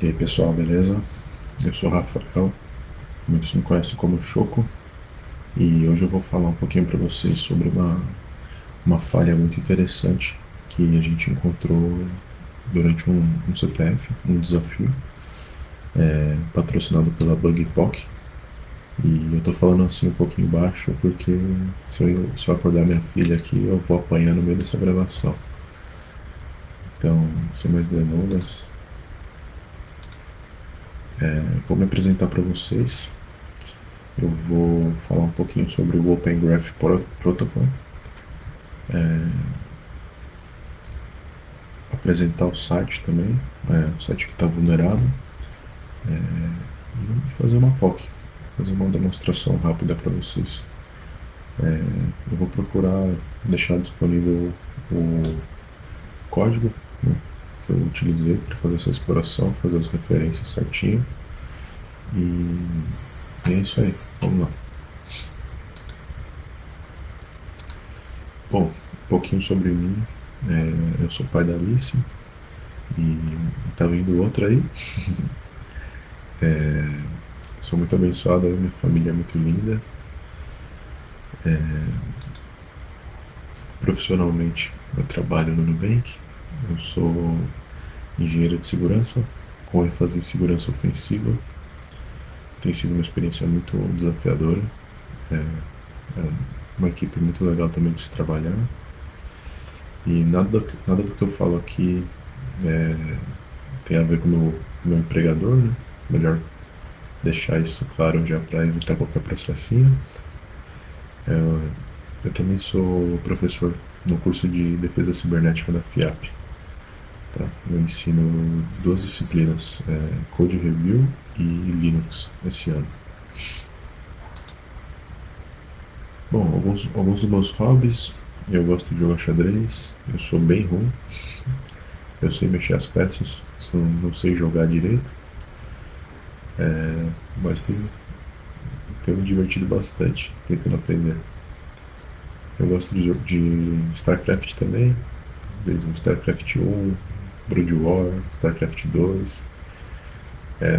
E aí pessoal, beleza? Eu sou o Rafael, muitos me conhecem como Choco, e hoje eu vou falar um pouquinho para vocês sobre uma falha muito interessante que a gente encontrou durante um CTF, um desafio, patrocinado pela Bug POC. E eu tô falando assim um pouquinho baixo porque se eu acordar minha filha aqui, eu vou apanhar no meio dessa gravação. Então, sem mais delongas, vou me apresentar para vocês. Eu vou falar um pouquinho sobre o Open Graph Protocol, apresentar o site também, o site que está vulnerável, e fazer uma POC, fazer uma demonstração rápida para vocês. Eu vou procurar deixar disponível o código, né, que eu utilizei para fazer essa exploração, fazer as referências certinho. E é isso aí, vamos lá. Bom, um pouquinho sobre mim. Eu sou pai da Alice e tá vindo outra aí. Sou muito abençoado, minha família é muito linda. Profissionalmente, eu trabalho no Nubank. Eu sou engenheiro de segurança, com ênfase em segurança ofensiva. Tem sido uma experiência muito desafiadora. É uma equipe muito legal também de se trabalhar. E nada do que eu falo aqui tem a ver com o meu empregador, né? Melhor deixar isso claro já para evitar qualquer processinho. Eu também sou professor no curso de defesa cibernética da FIAP. Tá? Eu ensino duas disciplinas, Code Review e Linux, esse ano. Bom, alguns dos meus hobbies, eu gosto de jogar xadrez, eu sou bem ruim, eu sei mexer as peças, só não sei jogar direito, mas tenho me divertido bastante tentando aprender. Eu gosto de StarCraft também, desde o StarCraft 1, Brood War, StarCraft 2.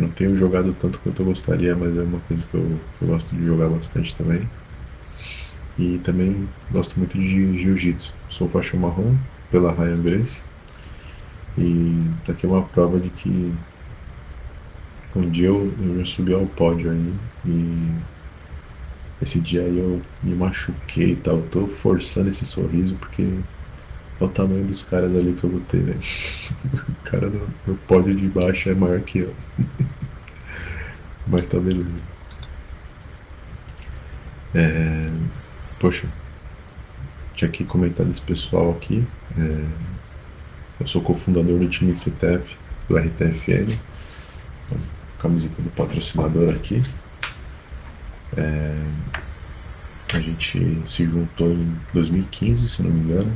Não tenho jogado tanto quanto eu gostaria, mas é uma coisa que eu gosto de jogar bastante também. E também gosto muito de Jiu-Jitsu. Sou faixa marrom pela Ryan Gracie. E tá aqui uma prova de que um dia eu já subi ao pódio aí. E esse dia aí eu me machuquei e tal. Tô forçando esse sorriso porque é o tamanho dos caras ali que eu lutei, velho. O cara no pódio de baixo é maior que eu. Mas tá beleza. Poxa, tinha que comentar desse pessoal aqui. Eu sou cofundador do time de CTF, do RTFN, camiseta do patrocinador aqui. A gente se juntou em 2015, se não me engano,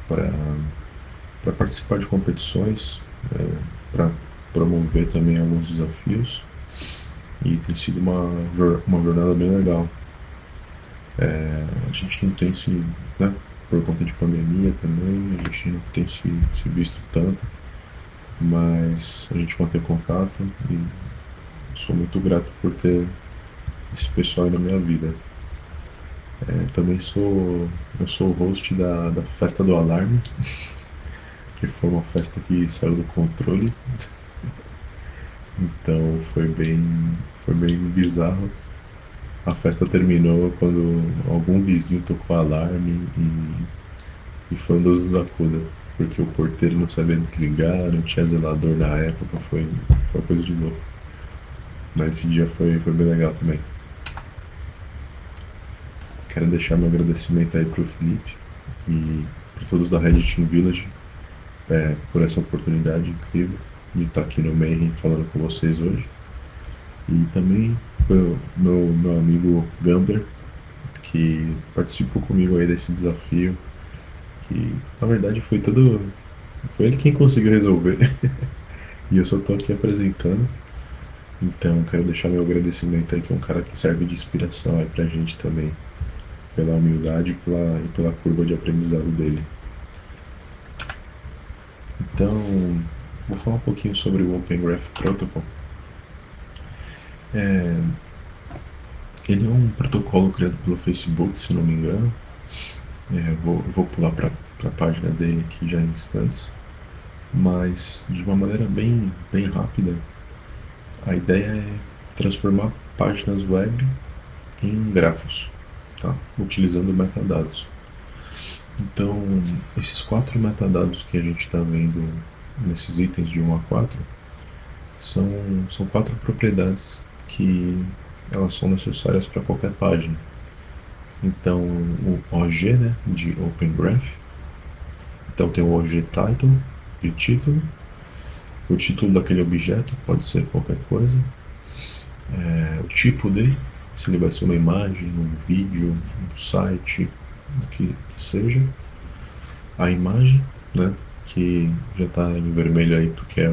para participar de competições, para promover também alguns desafios. E tem sido uma jornada bem legal. A gente não tem se, né, por conta de pandemia também, a gente não tem se visto tanto, mas a gente mantém contato e sou muito grato por ter esse pessoal aí na minha vida. Eu sou o host da Festa do Alarme, que foi uma festa que saiu do controle, então foi bem bizarro. A festa terminou quando algum vizinho tocou alarme e foi um Deus nos acuda, porque o porteiro não sabia desligar, não tinha zelador na época, foi coisa de louco. Mas esse dia foi bem legal também. Quero deixar meu agradecimento aí pro Felipe e para todos da Red Team Village, por essa oportunidade incrível de estar aqui no Mayhem falando com vocês hoje. E também pro meu amigo Gamber, que participou comigo aí desse desafio, que na verdade foi ele quem conseguiu resolver, e eu só estou aqui apresentando. Então quero deixar meu agradecimento aí, que é um cara que serve de inspiração aí pra gente também, pela humildade e pela curva de aprendizado dele. Então, vou falar um pouquinho sobre o Open Graph Protocol. Ele é um protocolo criado pelo Facebook, se não me engano. Eu vou pular para a página dele aqui já em instantes, mas de uma maneira bem rápida, a ideia é transformar páginas web em grafos, tá? Utilizando metadados. Então, esses 4 metadados que a gente está vendo nesses itens de 1 a 4 são 4 propriedades que elas são necessárias para qualquer página. Então, o OG, né, de Open Graph. Então tem o OG title, de título. O título daquele objeto pode ser qualquer coisa. O tipo dele, se ele vai ser uma imagem, um vídeo, um site, o que seja. A imagem, né, que já está em vermelho aí porque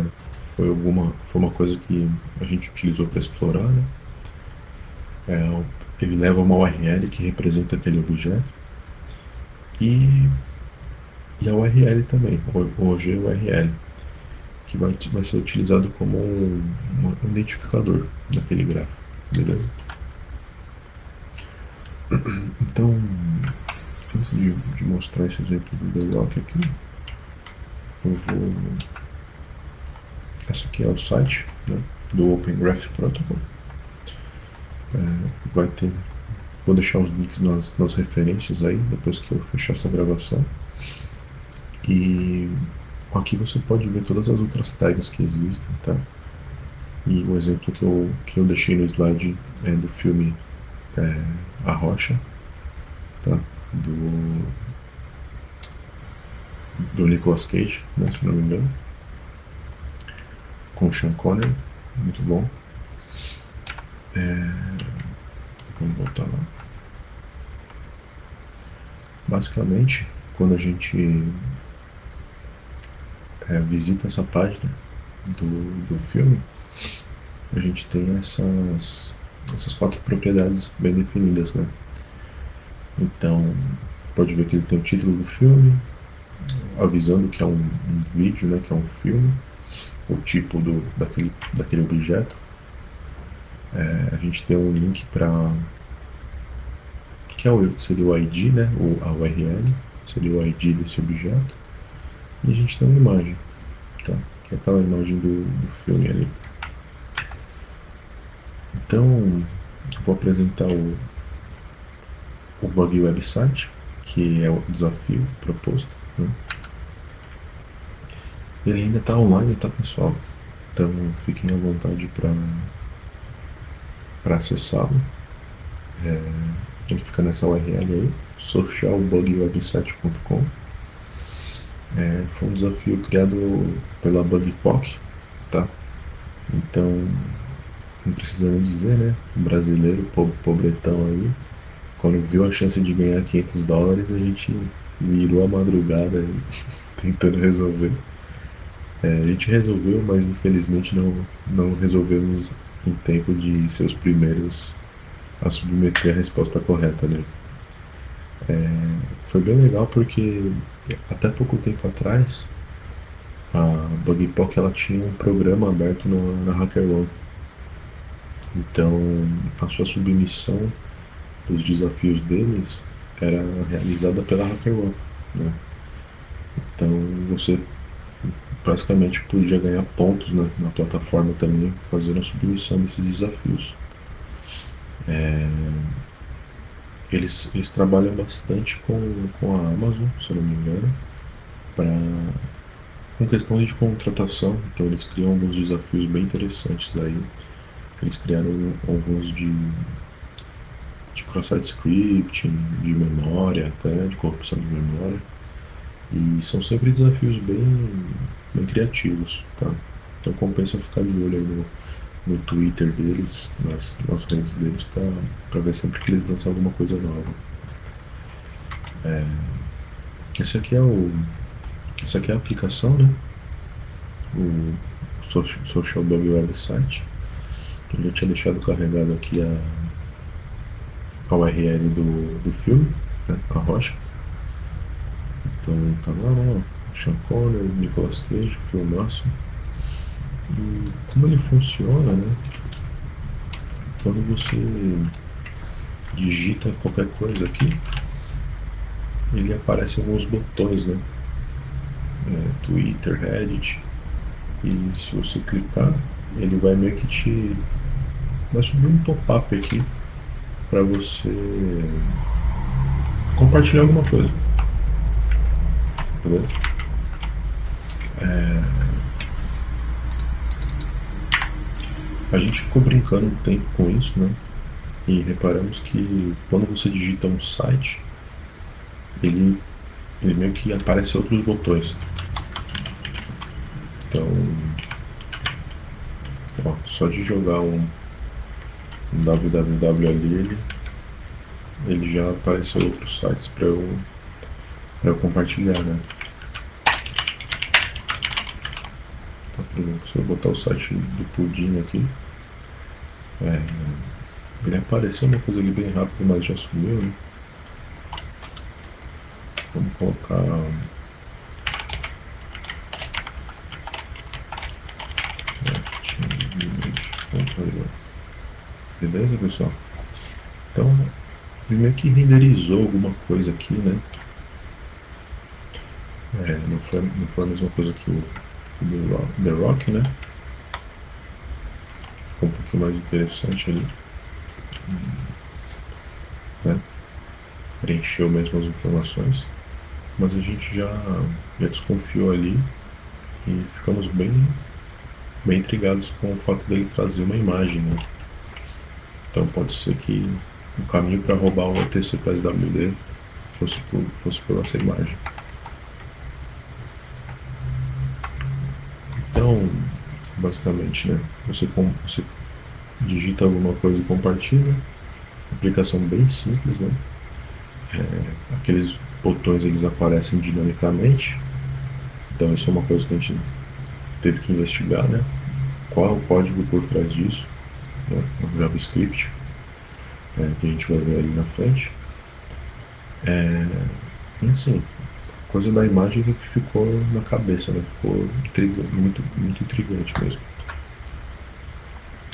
foi uma coisa que a gente utilizou para explorar, né? Ele leva uma URL que representa aquele objeto e, e a URL também, o OG URL, que vai ser utilizado como um identificador daquele grafo, beleza? Então, antes de mostrar esse exemplo do Veloc aqui, eu vou... Esse aqui é o site, né, do Open Graph Protocol. Vai ter... Vou deixar os links nas referências aí, depois que eu fechar essa gravação. E aqui você pode ver todas as outras tags que existem, tá? E o exemplo que eu deixei no slide é do filme A Rocha, tá? Do Nicolas Cage, né, se não me engano, com o Sean Connery, muito bom. Vamos voltar lá. Basicamente, quando a gente visita essa página do filme, a gente tem essas 4 propriedades bem definidas, né? Então, pode ver que ele tem o título do filme, avisando que é um vídeo, né, que é um filme, o tipo daquele objeto. A gente tem um link para que seria o ID, né, a URL, seria o ID desse objeto, e a gente tem uma imagem, tá? Que é aquela imagem do filme ali. Então, vou apresentar o Bug Website, que é o desafio proposto, né? Ele ainda está online, tá, pessoal? Então fiquem à vontade para acessá-lo. Ele fica nessa URL aí, socialbugwebsite.com. Foi um desafio criado pela BugPoc, tá? Então, não precisa nem dizer, né? Um brasileiro, pobretão aí, quando viu a chance de ganhar $500, a gente virou a madrugada aí, tentando resolver. A gente resolveu, mas infelizmente não resolvemos em tempo de ser os primeiros a submeter a resposta correta, né? Foi bem legal porque até pouco tempo atrás a BugPoc ela tinha um programa aberto na HackerOne. Então a sua submissão dos desafios deles era realizada pela HackerOne, né? Então você basicamente podia ganhar pontos, né, na plataforma também, fazendo a submissão desses desafios. Eles trabalham bastante com a Amazon, se eu não me engano, com questão de contratação. Então eles criam alguns desafios bem interessantes aí. Eles criaram alguns de cross-site scripting, de memória até, de corrupção de memória. E são sempre desafios bem criativos, tá? Então compensa ficar de olho aí no Twitter deles, nas redes deles, para ver sempre que eles lançam alguma coisa nova. Essa aqui é a aplicação, né? O Social Bug Website. Eu já tinha deixado carregado aqui a URL do filme, né? A Rocha. Então tá lá, né? O Sean Connery, Nicolas Cage, filmaço. E como ele funciona, né? Quando você digita qualquer coisa aqui, ele aparece alguns botões, né? Twitter, Reddit. E se você clicar, ele vai meio que te... Vai subir um pop-up aqui para você compartilhar alguma coisa, beleza? A gente ficou brincando um tempo com isso, né? E reparamos que quando você digita um site, ele, ele meio que aparece outros botões. Então, ó, só de jogar um www ali, ele já apareceu outros sites para eu compartilhar, né? Então, por exemplo, se eu botar o site do Pudim aqui, ele apareceu uma coisa ali bem rápido, mas já sumiu, né? Vamos colocar Activimage.io. Beleza, pessoal? Então, ele meio que renderizou alguma coisa aqui, né? Não foi a mesma coisa que o The Rock, né? Ficou um pouquinho mais interessante ali, né? Preencheu mesmo as informações, mas a gente já desconfiou ali e ficamos bem intrigados com o fato dele trazer uma imagem, né? Então pode ser que o caminho para roubar o ETC-PSWD fosse por essa imagem. Então, basicamente, né? Você digita alguma coisa e compartilha. Aplicação bem simples, né? Aqueles botões eles aparecem dinamicamente. Então isso é uma coisa que a gente teve que investigar, né? Qual é o código por trás disso, né? O JavaScript, que a gente vai ver ali na frente. E assim, coisa da imagem que ficou na cabeça, né? Ficou intrigante, muito intrigante mesmo.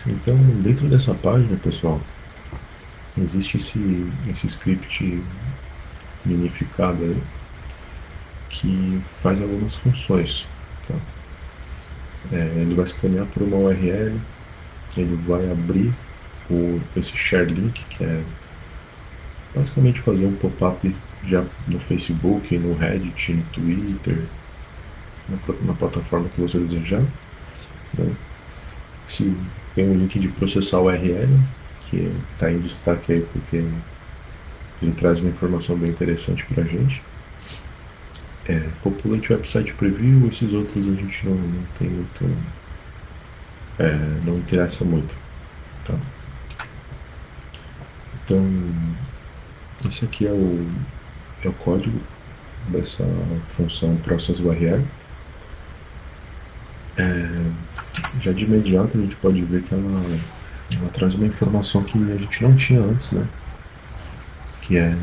Então, dentro dessa página, pessoal, existe esse script minificado aí, que faz algumas funções, tá? Ele vai escanear por uma URL, ele vai abrir esse share link, que é basicamente fazer um pop-up já no Facebook, no Reddit, no Twitter, na plataforma que você desejar, né? Se tem um link de processar o URL, que está em destaque aí porque ele traz uma informação bem interessante para a gente. Populate Website Preview, esses outros a gente não tem muito, não interessa muito, tá? Então, esse aqui é o código dessa função process URL. Já de imediato a gente pode ver que ela traz uma informação que a gente não tinha antes, né? Que é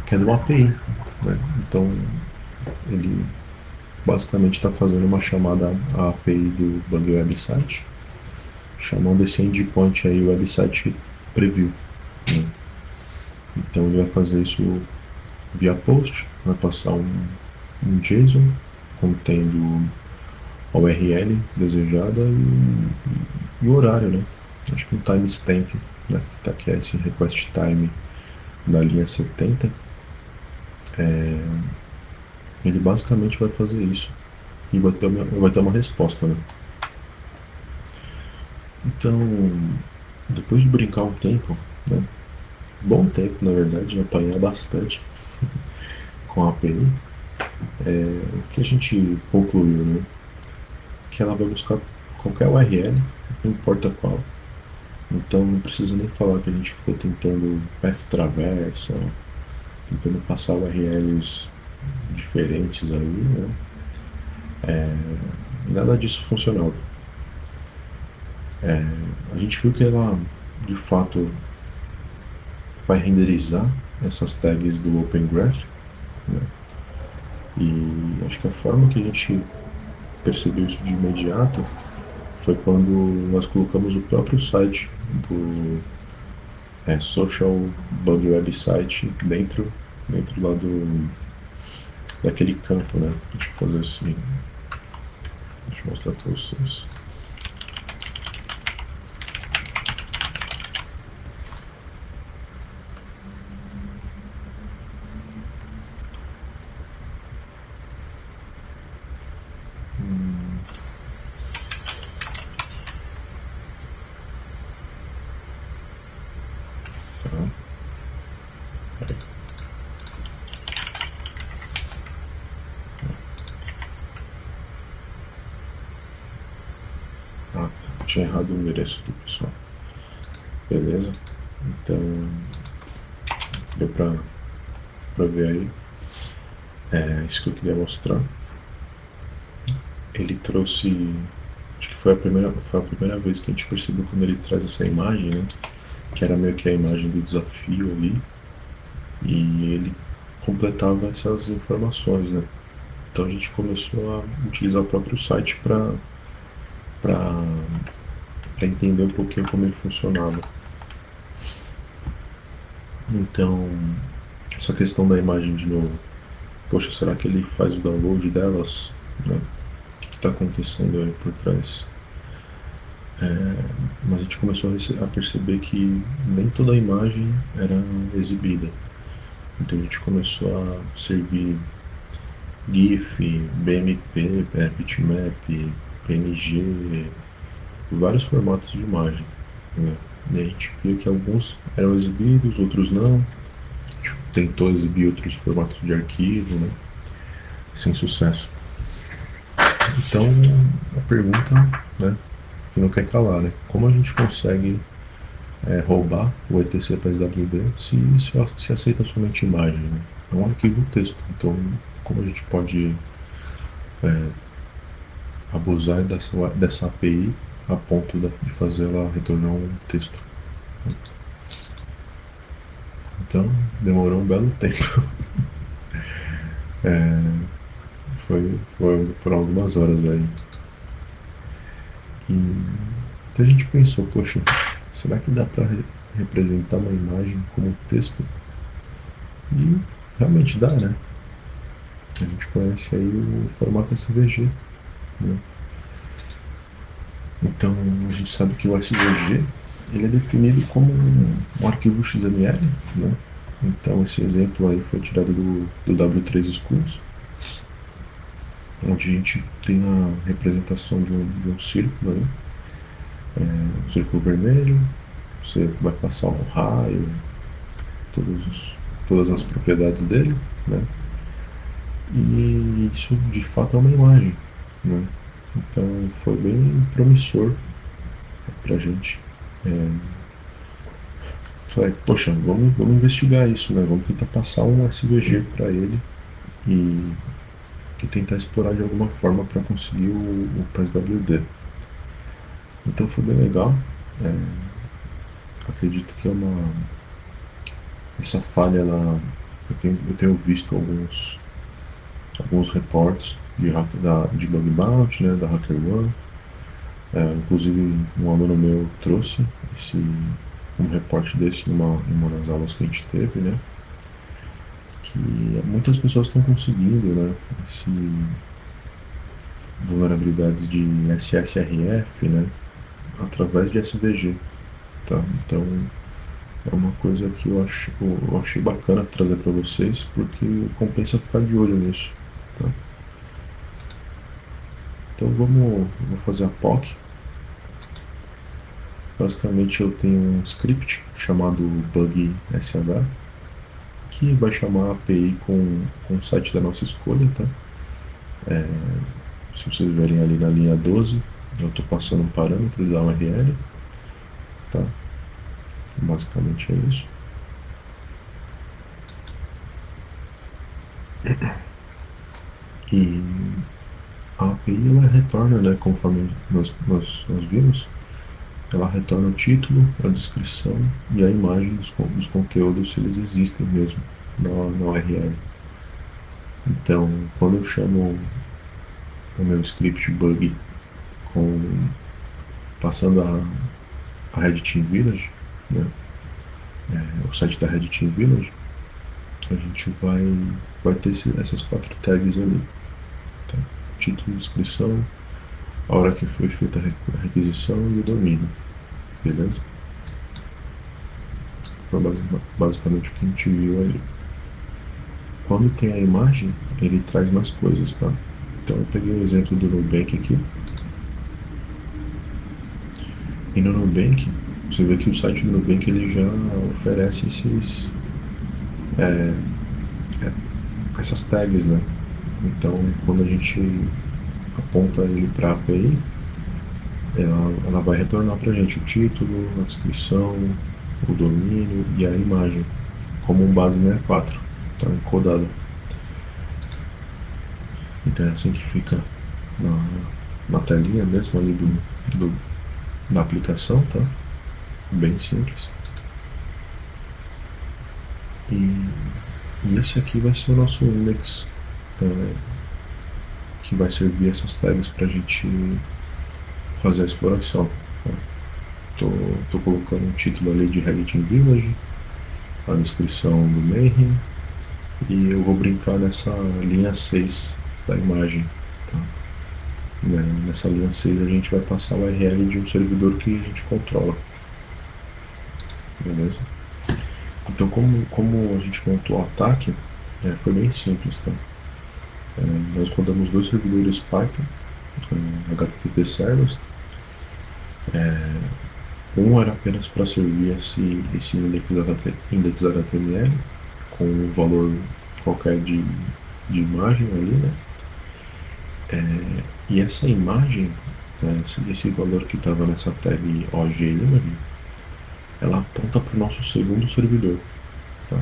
de uma API, né? Então ele basicamente está fazendo uma chamada à API do Bug Website, chamando esse endpoint aí Website Preview, né? Então ele vai fazer isso via post, vai passar um JSON contendo a URL desejada e o horário, né? Acho que um timestamp, né? Que é esse request time da linha 70. Ele basicamente vai fazer isso e vai ter uma resposta, né? Então, depois de brincar um tempo, né? Bom tempo, na verdade, apanhar bastante com a API, o que a gente concluiu, né? Que ela vai buscar qualquer URL, não importa qual. Então não precisa nem falar que a gente ficou tentando path traversa, tentando passar URLs diferentes aí, né? Nada disso funcionava. A gente viu que ela, de fato, vai renderizar essas tags do Open Graph, né? E acho que a forma que a gente percebeu isso de imediato foi quando nós colocamos o próprio site do Social Bug Website dentro lá daquele campo, né? Deixa eu fazer assim, deixa eu mostrar para vocês. Tá? Ah, tinha errado o endereço aqui, pessoal. Beleza? Então, deu pra ver aí. É isso que eu queria mostrar. Ele trouxe. Acho que foi a primeira vez que a gente percebeu quando ele traz essa imagem, né? Que era meio que a imagem do desafio ali. E ele completava essas informações, né? Então a gente começou a utilizar o próprio site para entender um pouquinho como ele funcionava. Então, essa questão da imagem de novo. Poxa, será que ele faz o download delas? Né? O que está acontecendo aí por trás? Mas a gente começou a perceber que nem toda a imagem era exibida. Então a gente começou a servir GIF, BMP, bitmap, PNG, vários formatos de imagem. Né? E a gente viu que alguns eram exibidos, outros não. A gente tentou exibir outros formatos de arquivo, né? Sem sucesso. Então, a pergunta, né, que não quer calar, né? Como a gente consegue roubar o etc para SWD se aceita somente imagem, né? É um arquivo texto. Então, como a gente pode abusar dessa API a ponto de fazer ela retornar um texto? Então, demorou um belo tempo. Foram algumas horas aí. E então a gente pensou, poxa, será que dá para representar uma imagem como texto? E realmente dá, né? A gente conhece aí o formato SVG, né? Então a gente sabe que o SVG ele é definido como um arquivo XML, né? Então esse exemplo aí foi tirado do W3 Schools, onde a gente tem a representação de um círculo aí, um círculo vermelho, você vai passar um raio, todas as propriedades dele, né? E isso de fato é uma imagem, né? Então foi bem promissor pra gente. Falei, poxa, vamos investigar isso, né? Vamos tentar passar um SVG para ele e, e tentar explorar de alguma forma para conseguir o PSWD. Então foi bem legal. Acredito que essa falha, eu tenho visto alguns reportes de bug bounty, né, da HackerOne. Inclusive um aluno meu trouxe um reporte desse em uma das aulas que a gente teve, né? Que muitas pessoas estão conseguindo, né? Vulnerabilidades de SSRF, né? Através de SVG, tá? Então é uma coisa que eu achei bacana trazer para vocês, porque compensa ficar de olho nisso, tá? Então vou fazer a POC. Basicamente eu tenho um script chamado bug.sh que vai chamar a API com o site da nossa escolha, tá? Se vocês verem ali na linha 12, eu estou passando um parâmetro da URL, tá? Basicamente é isso. E a API ela retorna, né, conforme nós vimos, ela retorna o título, a descrição e a imagem dos conteúdos, se eles existem mesmo na URL. Então, quando eu chamo o meu script bug com passando a Red Team Village, né? O site da Red Team Village, a gente vai ter essas quatro tags ali, tá? Título, descrição, a hora que foi feita a requisição e o domínio, beleza? Foi basicamente o que a gente viu ali. Quando tem a imagem, ele traz mais coisas, tá? Então eu peguei o exemplo do Nubank aqui. E no Nubank, você vê que o site do Nubank ele já oferece é, essas tags, né? Então, quando a gente aponta ele para a API, ela vai retornar para a gente o título, a descrição, o domínio e a imagem, como um base 64, tá encodada. Então é assim que fica na telinha mesmo ali da aplicação, tá? Bem simples. E esse aqui vai ser o nosso index, que vai servir essas tags para a gente fazer a exploração. Tá? Tô colocando um título ali de Red Team Village, a descrição do Mayhem, e eu vou brincar nessa linha 6 da imagem. Tá? Nessa linha 6 a gente vai passar o URL de um servidor que a gente controla. Beleza? Então, como a gente montou o ataque, foi bem simples. Tá? Nós rodamos dois servidores Python, HTTP servers. Um era apenas para servir esse index HTML com um valor qualquer de imagem ali, né? E essa imagem, esse valor que estava nessa tag OG-image, ela aponta para o nosso segundo servidor, tá?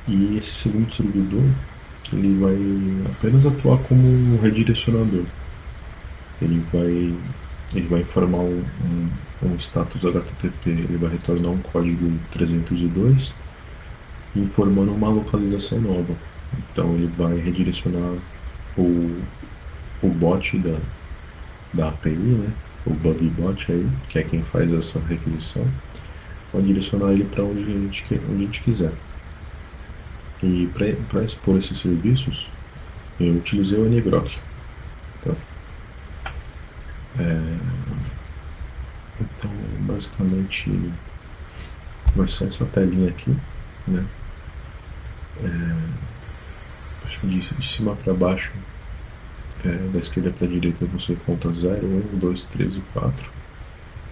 E esse segundo servidor, ele vai apenas atuar como um redirecionador. Ele vai informar um status HTTP, ele vai retornar um código 302 informando uma localização nova. Então ele vai redirecionar o bot da API, né? O bug bot aí, que é quem faz essa requisição, vai direcionar ele para onde a gente quiser. E para expor esses serviços, eu utilizei o ngrok. Tá? Então, basicamente, vai ser essa telinha aqui, né? Acho que de cima para baixo, da esquerda para a direita, você conta 0, 1, 2, 3 e 4.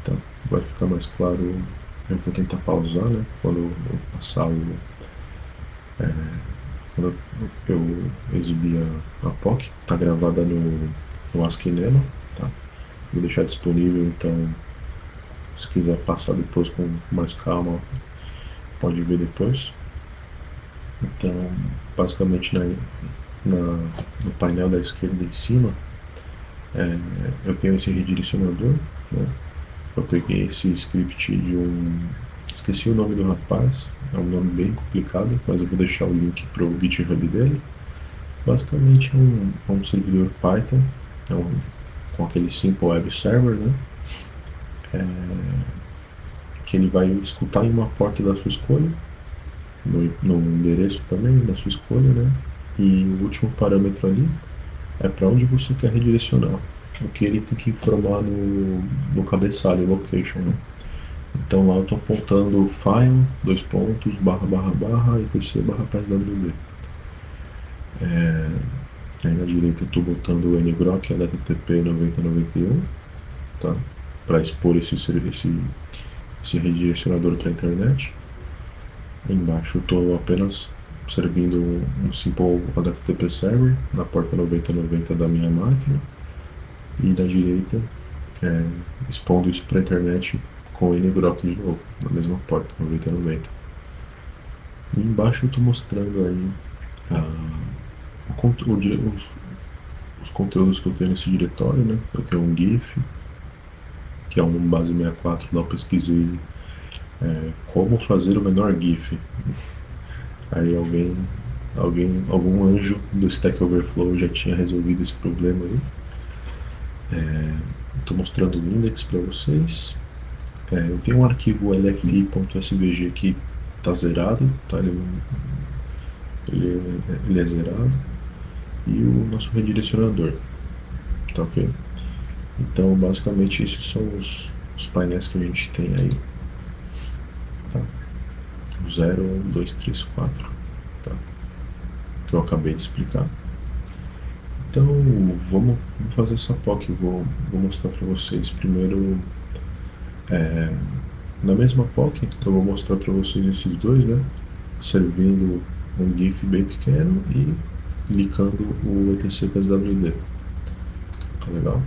Tá? Vai ficar mais claro. Eu vou tentar pausar, né? Quando eu passar quando eu exibir a POC, tá gravada no ASCII-Lema, tá? Vou deixar disponível, então, se quiser passar depois com mais calma, pode ver depois. Então, basicamente, no painel da esquerda em cima, eu tenho esse redirecionador, né? Eu peguei esse script esqueci o nome do rapaz, é um nome bem complicado, mas eu vou deixar o link para o GitHub dele. Basicamente é um servidor Python, com aquele Simple Web Server, né? Que ele vai escutar em uma porta da sua escolha, no endereço também da sua escolha, né? E o último parâmetro ali é para onde você quer redirecionar, o que ele tem que informar no cabeçalho, location, né? Então lá eu estou apontando file, dois pontos, barra, barra, barra, etc, barra PSWB. Aí na direita eu estou botando o ngrok HTTP 9091, tá? Para expor esse redirecionador para a internet. Embaixo eu estou apenas servindo um simple HTTP server na porta 9090 da minha máquina. E na direita, expondo isso para a internet com o ngrok de novo, na mesma porta, 9090. E embaixo eu estou mostrando aí os conteúdos que eu tenho nesse diretório, né? Eu tenho um GIF, que é um base 64, lá eu pesquisei como fazer o menor GIF. Aí alguém Algum anjo do Stack Overflow já tinha resolvido esse problema aí. Estou mostrando o index para vocês. Eu tenho um arquivo lfi.svg que está zerado, tá? Ele é zerado. E o nosso redirecionador, tá ok? Então, basicamente, esses são os painéis que a gente tem aí, tá? O 0, 1, 2, 3, 4, tá? Que eu acabei de explicar. Então, vamos fazer essa POC. Vou mostrar para vocês primeiro. Na mesma POC, eu vou mostrar para vocês esses dois, né? Servindo um GIF bem pequeno e clicando o etc PSWD. Tá legal?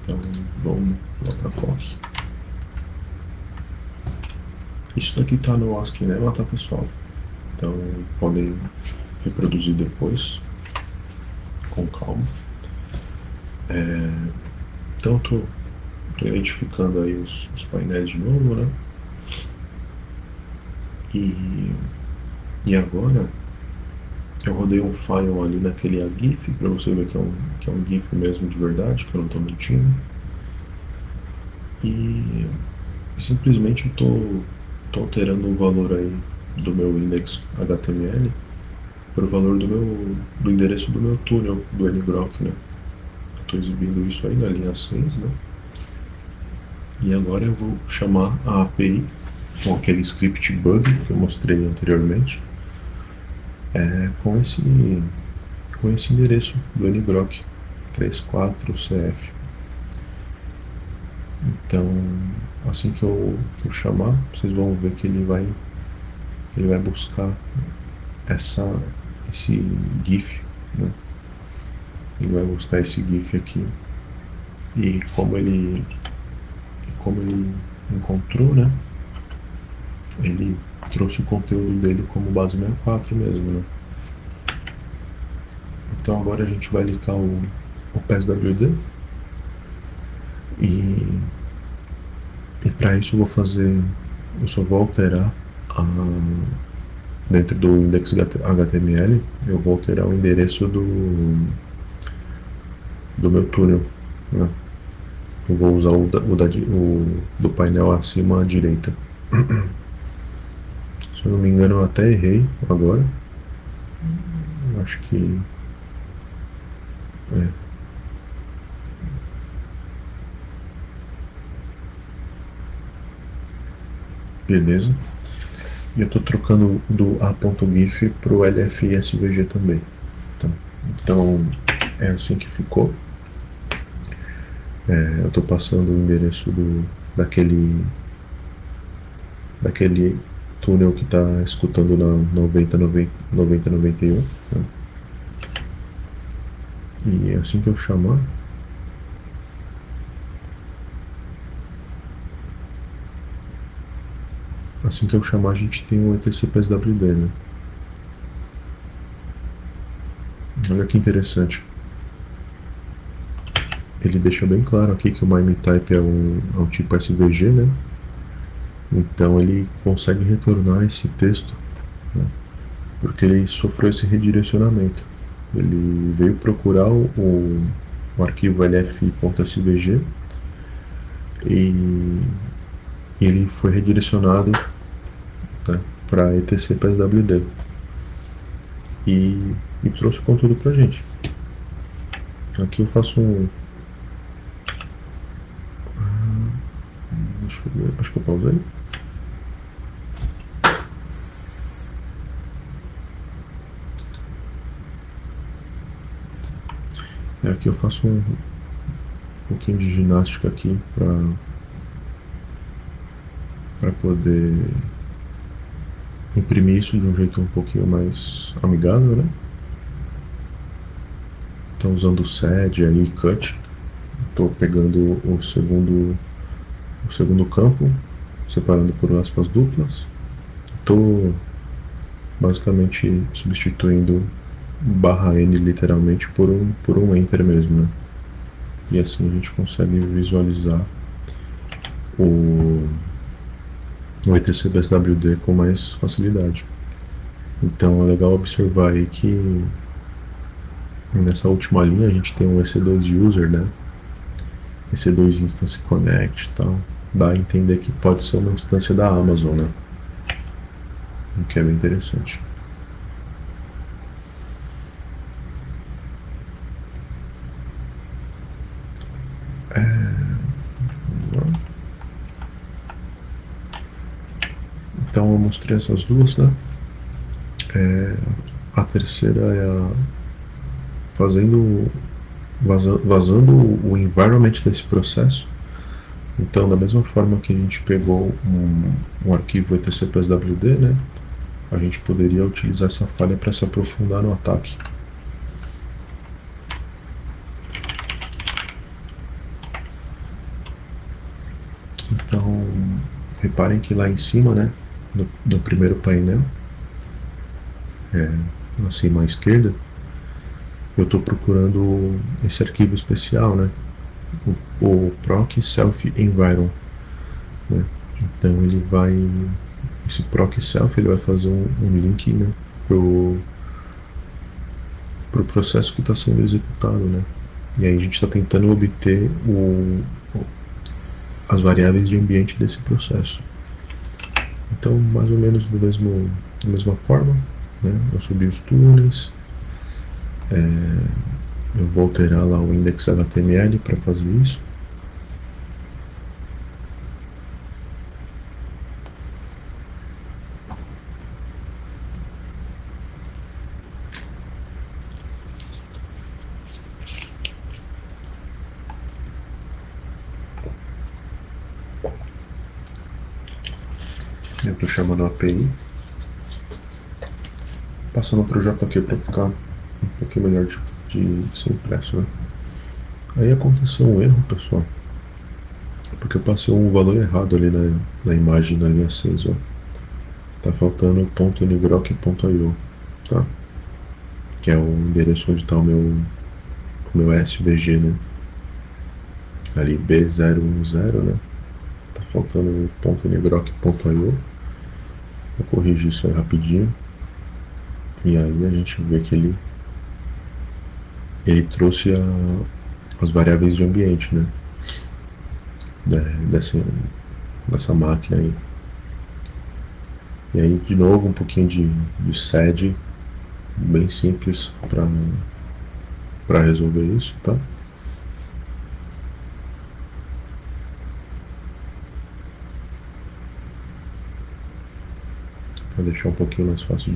Então, vamos lá para a POC. Isso daqui tá no ASCII, né? Tá, pessoal? Então, podem reproduzir depois, com calma. Então, tô identificando aí os painéis de novo, né? E agora, eu rodei um file ali naquele GIF, para você ver que é um GIF mesmo de verdade, que eu não estou mentindo. E simplesmente eu tô alterando o valor aí do meu index HTML para o valor do endereço do meu túnel, do ngrok, né? Eu estou exibindo isso aí na linha 6, né? E agora eu vou chamar a API com aquele script bug que eu mostrei anteriormente, com esse endereço do ngrok 34CF. Então, assim que eu chamar, vocês vão ver que ele vai buscar esse GIF, né? Ele vai buscar esse GIF aqui. E como ele encontrou, né? Ele trouxe o conteúdo dele como base 64 mesmo, né? Então agora a gente vai linkar o PSWD e para isso eu só vou alterar dentro do index HTML, eu vou alterar o endereço do meu túnel, né? Eu vou usar o do painel acima à direita. Se eu não me engano, eu até errei agora. Acho que beleza. E eu estou trocando do a.gif para o lfsvg também. Tá? Então, é assim que ficou. Eu estou passando o endereço daquele túnel que está escutando na 9091. Né? E assim que eu chamar, a gente tem o etc PSWD, né? Olha que interessante. Ele deixa bem claro aqui que o MIME-type é um tipo SVG, né? Então ele consegue retornar esse texto, né? Porque ele sofreu esse redirecionamento. Ele veio procurar o arquivo lf.svg e ele foi redirecionado, né, para etc PSWD e trouxe o conteúdo pra gente. Aqui eu faço deixa eu ver, acho que eu pausei. Aqui eu faço um pouquinho de ginástica aqui para poder imprimir isso de um jeito um pouquinho mais amigável, né? Então, usando o sed aí, cut, estou pegando o segundo campo, separando por aspas duplas. Estou basicamente substituindo /n literalmente por um enter mesmo, né? E assim a gente consegue visualizar o etc PSWD com mais facilidade. Então é legal observar aí que nessa última linha a gente tem um EC2 user, né? EC2 instance connect e tal. Dá a entender que pode ser uma instância da Amazon, né? O que é bem interessante. Então eu mostrei essas duas, né? A terceira é vazando o environment desse processo. Então, da mesma forma que a gente pegou um arquivo etcpswd, né? A gente poderia utilizar essa falha para se aprofundar no ataque. Então, reparem que lá em cima, né? No primeiro painel, acima à esquerda, eu estou procurando esse arquivo especial, né? O proc self environ, né? Então ele vai, esse proc self ele vai fazer um link, né, pro processo que está sendo executado, né? E aí a gente está tentando obter as variáveis de ambiente desse processo. Então, mais ou menos da mesma forma, né? Eu subi os túneis, eu vou alterar lá o index.html para fazer isso. Eu estou chamando a API, passando para o JQ para ficar um pouquinho melhor de ser impresso, né? Aí aconteceu um erro, pessoal, porque eu passei um valor errado ali na imagem da linha 6, ó. Tá faltando .nigroc.io, tá? Que é o endereço onde está o meu SVG, né? Ali B010, né? Tá faltando .nigroc.io. Vou corrigir isso aí rapidinho. E aí a gente vê que ele trouxe as variáveis de ambiente, né? Dessa máquina aí. E aí, de novo, um pouquinho de sed, bem simples para resolver isso, tá? Para deixar um pouquinho mais fácil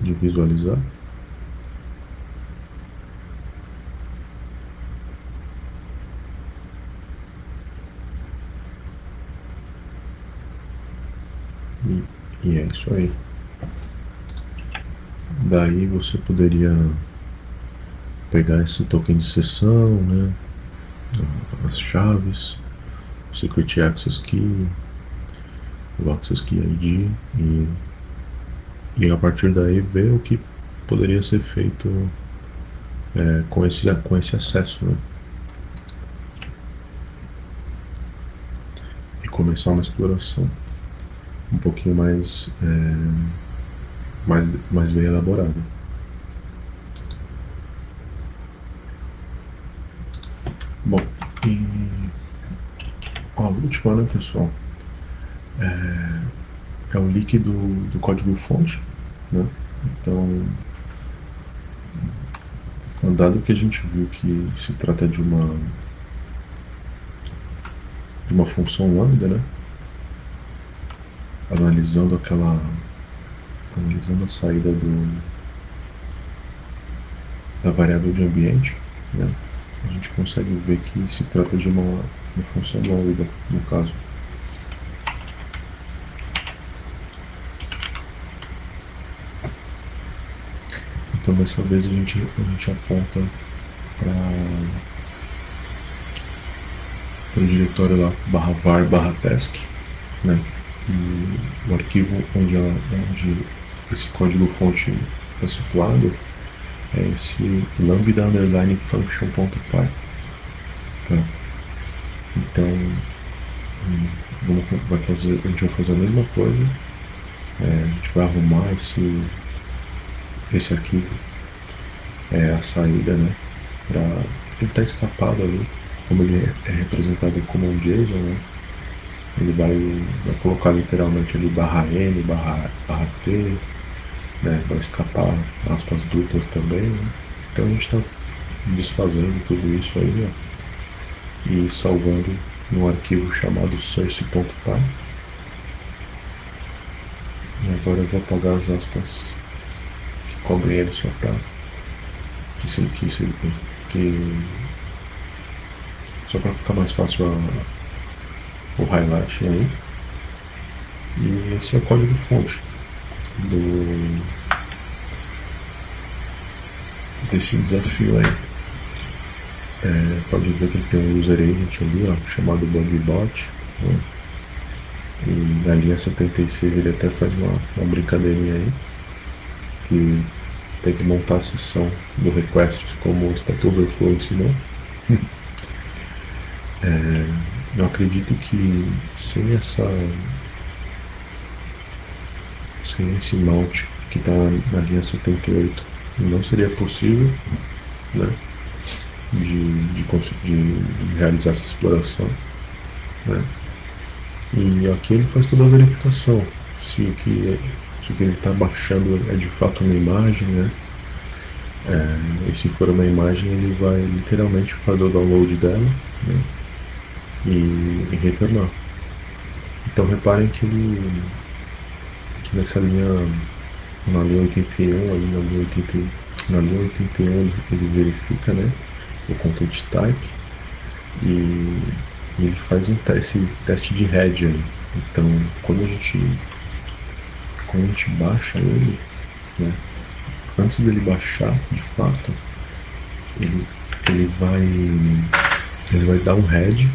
de visualizar. E é isso aí. Daí você poderia pegar esse token de sessão, né? As chaves, o Secret Access Key, o Access Key ID e a partir daí ver o que poderia ser feito com esse acesso, né? E começar uma exploração um pouquinho mais bem elaborada. Bom, e a última, né, pessoal, é o leak do código-fonte, né? Então, dado que a gente viu que se trata de uma função lambda, né? Analisando a saída da variável de ambiente, né? A gente consegue ver que se trata de uma função lambda, no caso. Então dessa vez a gente aponta para o diretório lá /var/task, né? E o arquivo onde esse código fonte é situado é esse lambda underline function.py, tá? Então a gente vai fazer a mesma coisa A gente vai arrumar esse arquivo, a saída, né? Porque ele está escapado ali, como ele é representado como um JSON, né? Ele vai colocar literalmente ali /n, /t, né? Vai escapar aspas duplas também, né? Então a gente está desfazendo tudo isso aí, ó, e salvando num arquivo chamado source.py. E agora eu vou apagar as aspas que cobrem ele só para que só para ficar mais fácil o highlight aí. E esse é o código fonte desse desafio aí. Pode ver que ele tem um user agent ali, ó, chamado bugbot, né? E na linha 76 ele até faz uma brincadeirinha aí, que tem que montar a sessão do request como o Stack Overflow ensinou. Eu acredito que sem esse mount que está na linha 78 não seria possível, né, de realizar essa exploração, né? E aqui ele faz toda a verificação se o que ele está baixando é de fato uma imagem, né? E se for uma imagem, ele vai literalmente fazer o download dela, né, e retornar. Então reparem que nessa linha, na linha 81, ali na linha 81 ele verifica, né, o content type e ele faz esse teste de head aí. Então quando a gente baixa ele, né, antes dele baixar de fato, ele vai dar um head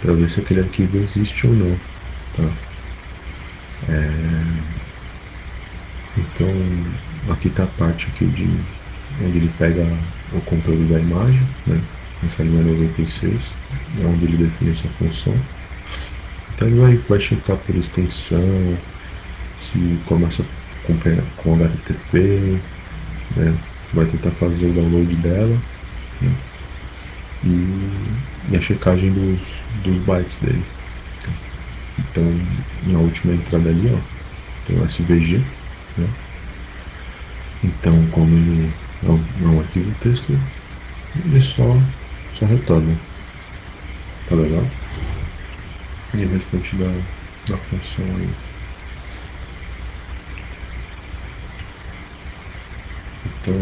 para ver se aquele arquivo existe ou não, tá? Então aqui está a parte aqui onde ele pega o conteúdo da imagem, né? Nessa linha 96, é onde ele define essa função. Então ele vai checar por extensão, se começa com HTTP, né? Vai tentar fazer o download dela, né? E a checagem dos bytes dele. Então, na última entrada ali, ó, tem o SVG, né? Então, como ele é um arquivo texto, ele só retorna. Tá legal? E o restante da função aí. Então,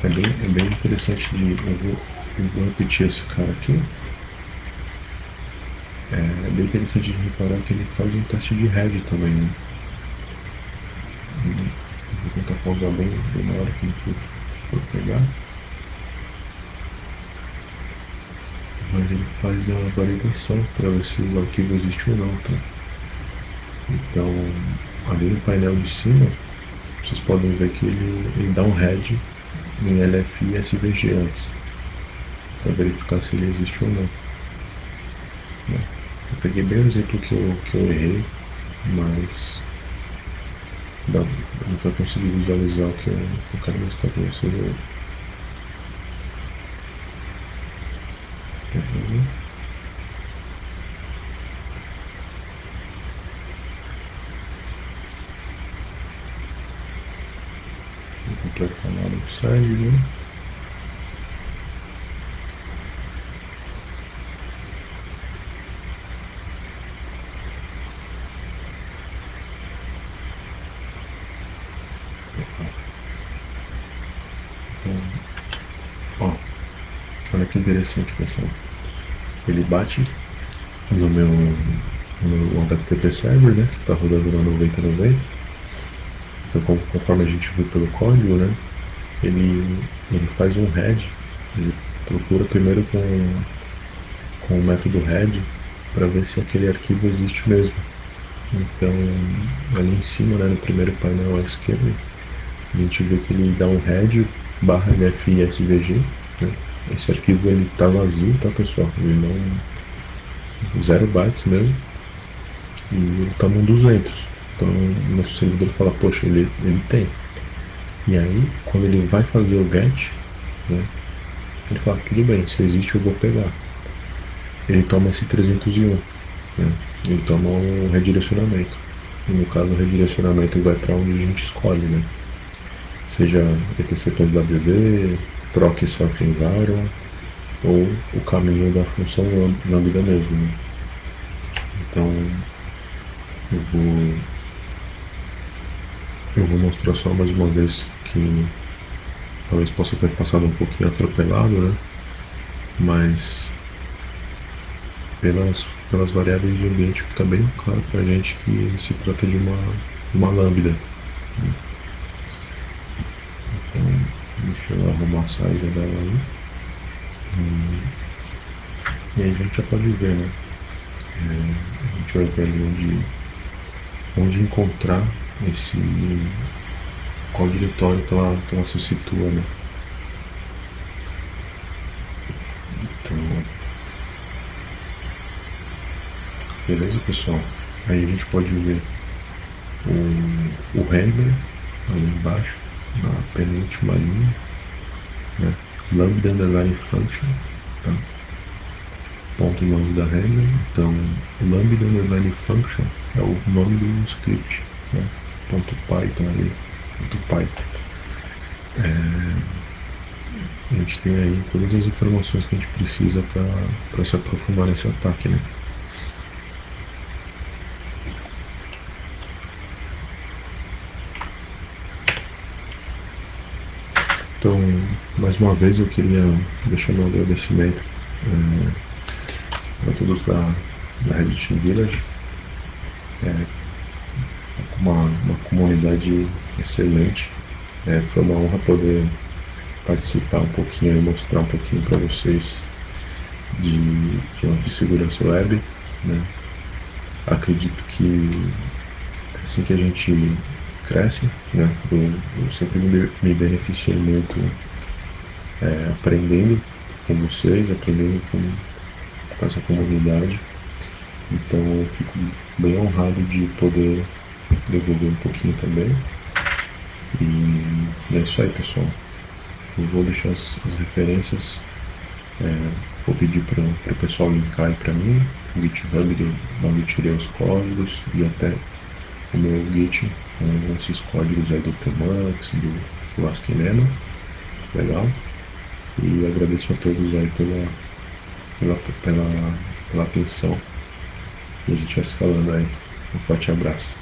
é bem interessante eu vou repetir esse cara aqui. É bem interessante de reparar que ele faz um teste de head também, né? Vou tentar pausar bem na hora que ele for pegar. Mas ele faz a validação para ver se o arquivo existe ou não, tá? Então, ali no painel de cima, vocês podem ver que ele dá um head em LFI e SVG antes, para verificar se ele existe ou não. Eu peguei bem o exemplo que eu errei, mas a gente vai conseguir visualizar o que eu quero mostrar para vocês aí. Vou completar na hora do site, né? Então, ó, olha que interessante, pessoal. Ele bate no meu HTTP server, né, que está rodando na 9090. Então, conforme a gente viu pelo código, né, ele faz um head, ele procura primeiro com o método head para ver se aquele arquivo existe mesmo. Então, ali em cima, né, no primeiro painel à esquerda, a gente vê que ele dá um head /lfisvg, né? Esse arquivo ele tá vazio, tá, pessoal? Ele não 0 bytes mesmo, e ele toma um 200. Então, o nosso servidor fala, poxa, ele tem. E aí, quando ele vai fazer o get, né, ele fala, tudo bem, se existe eu vou pegar. Ele toma esse 301, né? Ele toma um redirecionamento. E no caso, o redirecionamento vai para onde a gente escolhe, né? Seja etc PSWD, proc self environment ou o caminho da função lambda mesmo, né? Então, eu vou eu vou mostrar só mais uma vez que talvez possa ter passado um pouquinho atropelado, né? Mas pelas variáveis de ambiente fica bem claro para a gente que se trata de uma lambda. Então, deixa eu arrumar a saída dela aí. E aí a gente já pode ver, né? A gente vai ver ali onde encontrar qual diretório que ela se situa, né? Então, beleza, pessoal? Aí a gente pode ver o handler ali embaixo, na penúltima linha, né? Lambda underline function, tá? Ponto lambda handler. Então, lambda underline function é o nome do script, né? Ponto Python ali, ponto Python. A gente tem aí todas as informações que a gente precisa para se aprofundar nesse ataque, né? Então, mais uma vez eu queria deixar meu agradecimento para todos da Reddit Team Village. Uma comunidade excelente. Foi uma honra poder participar um pouquinho e mostrar um pouquinho para vocês de segurança web, né? Acredito que assim que a gente cresce, né? Eu sempre me beneficiei muito aprendendo com vocês, aprendendo com essa comunidade. Então eu fico bem honrado de poder devolver um pouquinho também. E é isso aí, pessoal. Eu vou deixar as referências, vou pedir para o pessoal linkar aí para mim, o GitHub de onde eu tirei os códigos e até o meu Git com esses códigos aí do Tmux, do ASCII-Lema. Legal? E agradeço a todos aí pela atenção. E a gente vai se falando aí. Um forte abraço.